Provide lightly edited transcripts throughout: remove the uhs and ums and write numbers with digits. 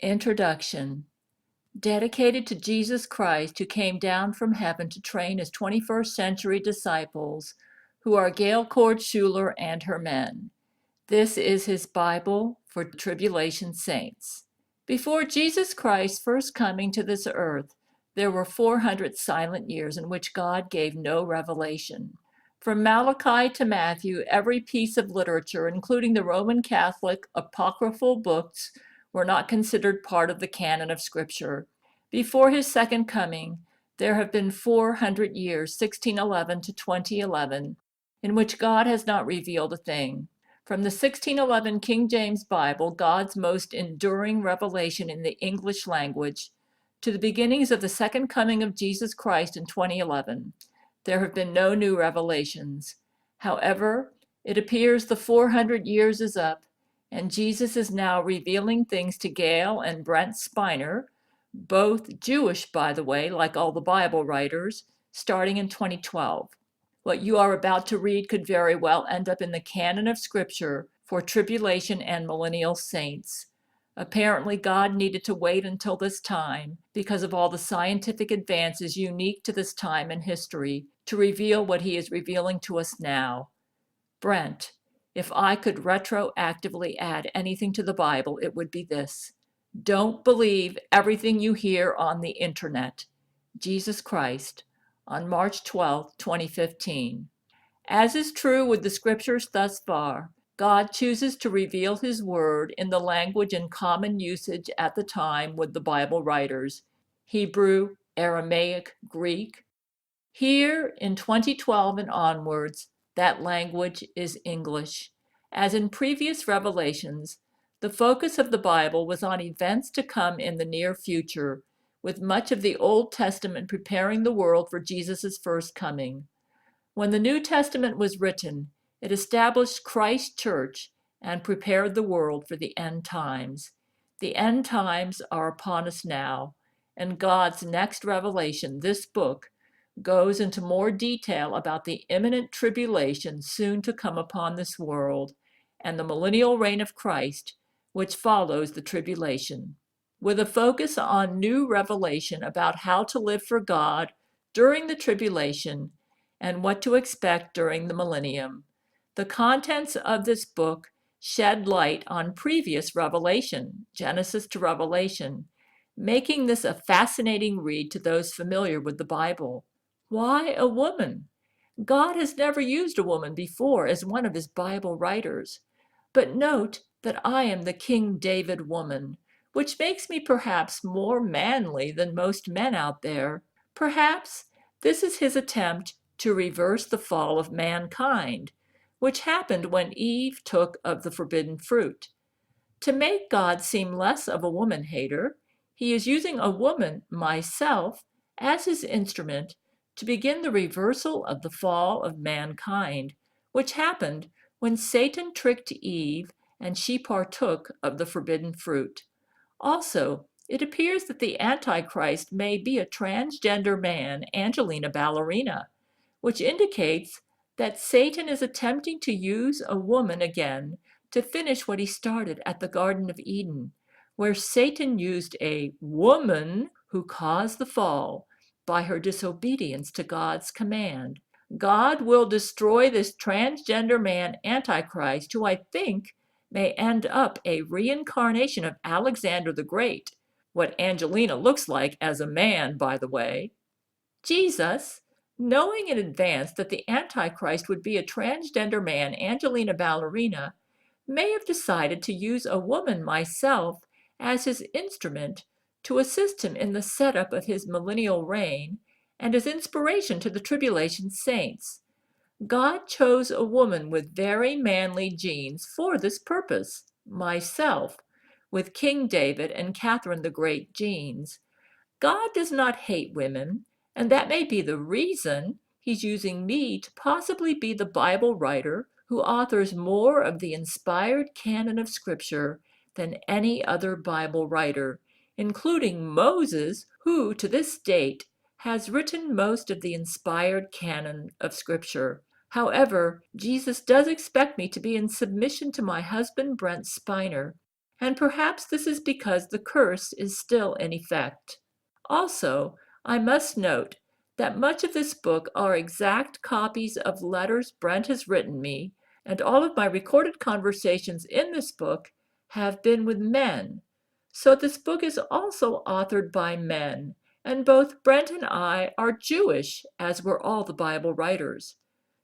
Introduction. Dedicated to Jesus Christ, who came down from heaven to train his 21st century disciples, who are Gail Cord Schuler and her men. This is his Bible for Tribulation saints. Before Jesus Christ's first coming to this earth, there were 400 silent years in which God gave no revelation. From Malachi to Matthew, every piece of literature, including the Roman Catholic apocryphal books, were not considered part of the canon of Scripture. Before his second coming, there have been 400 years, 1611 to 2011, in which God has not revealed a thing. From the 1611 King James Bible, God's most enduring revelation in the English language, to the beginnings of the second coming of Jesus Christ in 2011, there have been no new revelations. However, it appears the 400 years is up, and Jesus is now revealing things to Gail and Brent Spiner, both Jewish, by the way, like all the Bible writers, starting in 2012. What you are about to read could very well end up in the canon of Scripture for tribulation and millennial saints. Apparently, God needed to wait until this time, because of all the scientific advances unique to this time in history, to reveal what he is revealing to us now. Brent, if I could retroactively add anything to the Bible, it would be this: don't believe everything you hear on the internet. Jesus Christ, on March 12, 2015. As is true with the scriptures thus far, God chooses to reveal his word in the language in common usage at the time with the Bible writers: Hebrew, Aramaic, Greek. Here in 2012 and onwards, that language is English. As in previous revelations, the focus of the Bible was on events to come in the near future, with much of the Old Testament preparing the world for Jesus' first coming. When the New Testament was written, it established Christ's church and prepared the world for the end times. The end times are upon us now, and God's next revelation, this book, goes into more detail about the imminent tribulation soon to come upon this world and the millennial reign of Christ, which follows the tribulation, with a focus on new revelation about how to live for God during the tribulation and what to expect during the millennium. The contents of this book shed light on previous revelation, Genesis to Revelation, making this a fascinating read to those familiar with the Bible. Why a woman? God has never used a woman before as one of his Bible writers. But note that I am the King David woman, which makes me perhaps more manly than most men out there. Perhaps this is his attempt to reverse the fall of mankind, which happened when Eve took of the forbidden fruit. To make God seem less of a woman hater, he is using a woman, myself, as his instrument to begin the reversal of the fall of mankind, which happened when Satan tricked Eve and she partook of the forbidden fruit. Also, it appears that the Antichrist may be a transgender man, Angelina Ballerina, which indicates that Satan is attempting to use a woman again to finish what he started at the Garden of Eden, where Satan used a woman who caused the fall by her disobedience to God's command. God will destroy this transgender man, Antichrist, who I think may end up a reincarnation of Alexander the Great, what Angelina looks like as a man, by the way. Jesus, knowing in advance that the Antichrist would be a transgender man, Angelina Ballerina, may have decided to use a woman, myself, as his instrument to assist him in the setup of his millennial reign and as inspiration to the tribulation saints. God chose a woman with very manly genes for this purpose, myself, with King David and Catherine the Great genes. God does not hate women, and that may be the reason he's using me to possibly be the Bible writer who authors more of the inspired canon of Scripture than any other Bible writer, including Moses, who to this date has written most of the inspired canon of Scripture. However, Jesus does expect me to be in submission to my husband, Brent Spiner, and perhaps this is because the curse is still in effect. Also, I must note that much of this book are exact copies of letters Brent has written me, and all of my recorded conversations in this book have been with men. So this book is also authored by men, and both Brent and I are Jewish, as were all the Bible writers.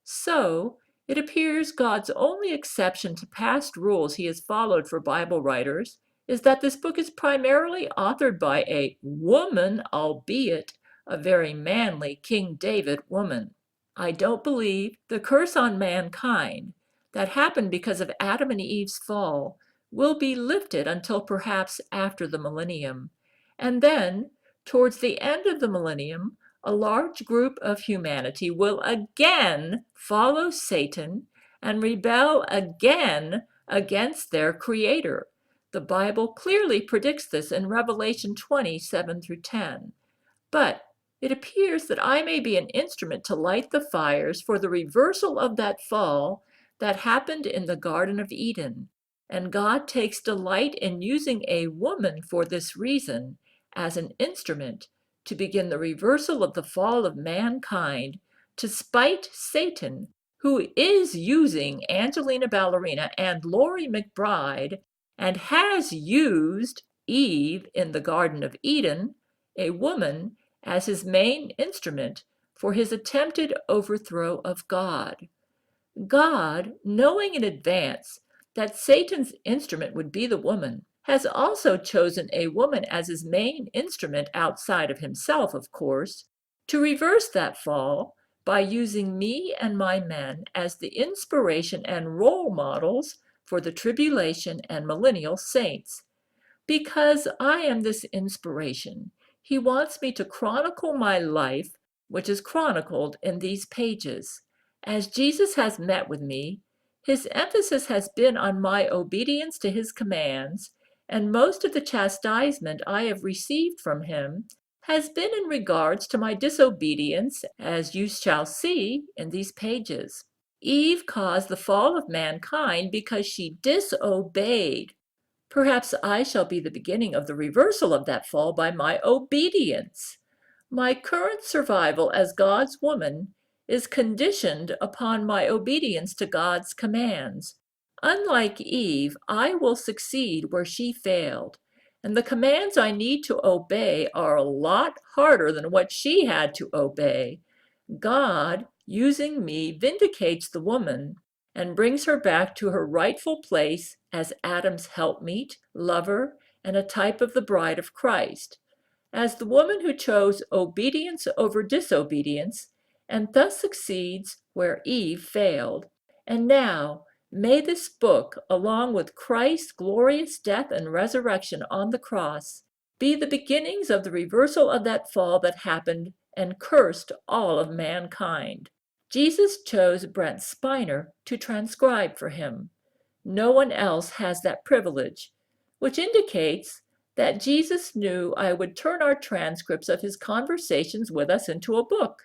So, it appears God's only exception to past rules he has followed for Bible writers is that this book is primarily authored by a woman, albeit a very manly King David woman. I don't believe the curse on mankind that happened because of Adam and Eve's fall will be lifted until perhaps after the millennium. And then, towards the end of the millennium, a large group of humanity will again follow Satan and rebel again against their Creator. The Bible clearly predicts this in Revelation 20:7 through 10. But it appears that I may be an instrument to light the fires for the reversal of that fall that happened in the Garden of Eden. And God takes delight in using a woman for this reason as an instrument to begin the reversal of the fall of mankind to spite Satan, who is using Angelina Ballerina and Laurie McBride and has used Eve in the Garden of Eden, a woman, as his main instrument for his attempted overthrow of God. God, knowing in advance that Satan's instrument would be the woman, has also chosen a woman as his main instrument outside of himself, of course, to reverse that fall by using me and my men as the inspiration and role models for the tribulation and millennial saints. Because I am this inspiration, he wants me to chronicle my life, which is chronicled in these pages. As Jesus has met with me, his emphasis has been on my obedience to his commands, and most of the chastisement I have received from him has been in regards to my disobedience, as you shall see in these pages. Eve caused the fall of mankind because she disobeyed. Perhaps I shall be the beginning of the reversal of that fall by my obedience. My current survival as God's woman is conditioned upon my obedience to God's commands. Unlike Eve, I will succeed where she failed, and the commands I need to obey are a lot harder than what she had to obey. God, using me, vindicates the woman and brings her back to her rightful place as Adam's helpmeet, lover, and a type of the bride of Christ, as the woman who chose obedience over disobedience and thus succeeds where Eve failed. And now, may this book, along with Christ's glorious death and resurrection on the cross, be the beginnings of the reversal of that fall that happened and cursed all of mankind. Jesus chose Brent Spiner to transcribe for him. No one else has that privilege, which indicates that Jesus knew I would turn our transcripts of his conversations with us into a book.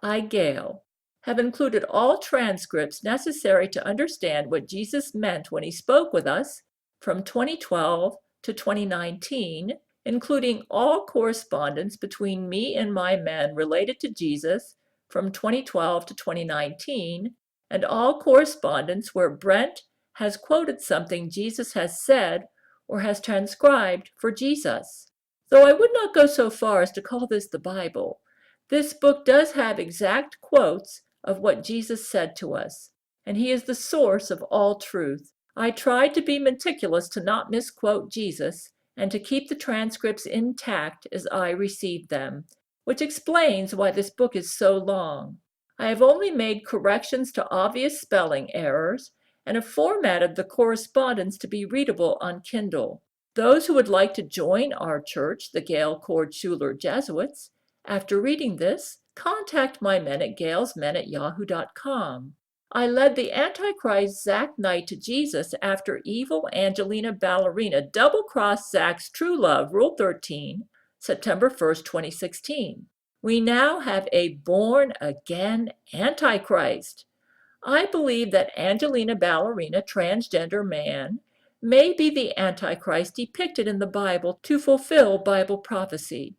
I, Gail, have included all transcripts necessary to understand what Jesus meant when he spoke with us from 2012 to 2019, including all correspondence between me and my men related to Jesus from 2012 to 2019, and all correspondence where Brent has quoted something Jesus has said or has transcribed for Jesus. Though I would not go so far as to call this the Bible, this book does have exact quotes of what Jesus said to us, and he is the source of all truth. I tried to be meticulous to not misquote Jesus and to keep the transcripts intact as I received them, which explains why this book is so long. I have only made corrections to obvious spelling errors and have formatted the correspondence to be readable on Kindle. Those who would like to join our church, the Gail Cord Schuler Jesuits, after reading this, contact my men at galesmen@yahoo.com. I led the Antichrist Zach Knight to Jesus after evil Angelina Ballerina double-crossed Zach's true love, Rule 13, September 1st, 2016. We now have a born-again Antichrist. I believe that Angelina Ballerina, transgender man, may be the Antichrist depicted in the Bible to fulfill Bible prophecy.